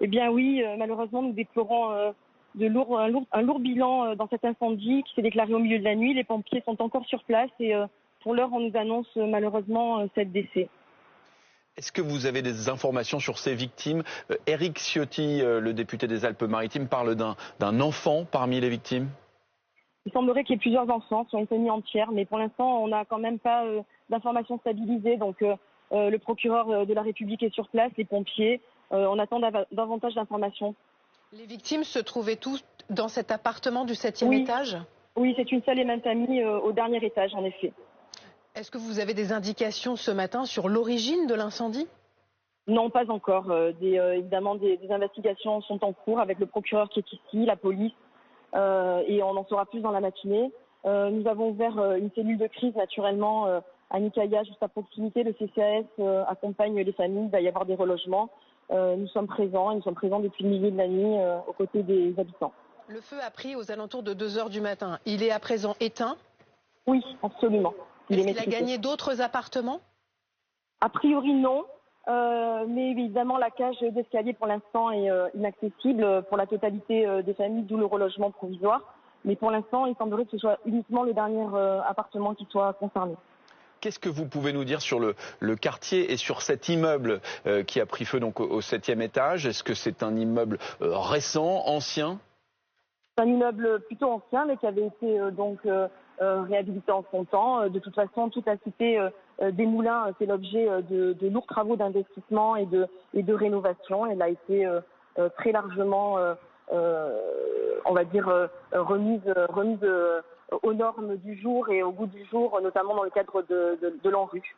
Eh bien oui, malheureusement, nous déplorons un lourd bilan dans cet incendie qui s'est déclaré au milieu de la nuit. Les pompiers sont encore sur place et pour l'heure, on nous annonce malheureusement 7 décès. Est-ce que vous avez des informations sur ces victimes? Éric Ciotti, le député des Alpes-Maritimes, parle d'un enfant parmi les victimes. Il semblerait qu'il y ait plusieurs enfants sur une famille entière, mais pour l'instant, on n'a quand même pas d'informations stabilisées. Donc le procureur de la République est sur place, les pompiers. On attend davantage d'informations. Les victimes se trouvaient tous dans cet appartement du 7e Oui, étage? oui, c'est une seule et même famille au dernier étage, en effet. Est-ce que vous avez des indications ce matin sur l'origine de l'incendie? Non, pas encore. Évidemment, des investigations sont en cours avec le procureur qui est ici, la police, et on en saura plus dans la matinée. Nous avons ouvert une cellule de crise naturellement à Nicaïa, juste à proximité. Le CCAS accompagne les familles, il va y avoir des relogements. Nous sommes présents, et nous sommes présents depuis le milieu de la nuit aux côtés des habitants. Le feu a pris aux alentours de 2 heures du matin. Il est à présent éteint? Oui, absolument. Est-ce qu'il a gagné d'autres appartements? A priori, non. Mais évidemment, la cage d'escalier pour l'instant est inaccessible pour la totalité des familles, d'où le relogement provisoire. Mais pour l'instant, il semblerait que ce soit uniquement le dernier appartement qui soit concerné. Qu'est-ce que vous pouvez nous dire sur le quartier et sur cet immeuble qui a pris feu donc au 7e étage? Est-ce que c'est un immeuble récent, ancien? C'est un immeuble plutôt ancien, mais qui avait été réhabilité en son temps. De toute façon, toute la cité des Moulins fait l'objet de lourds travaux d'investissement et de rénovation. Elle a été très largement, on va dire, remise aux normes du jour et au goût du jour, notamment dans le cadre de l'ANRU.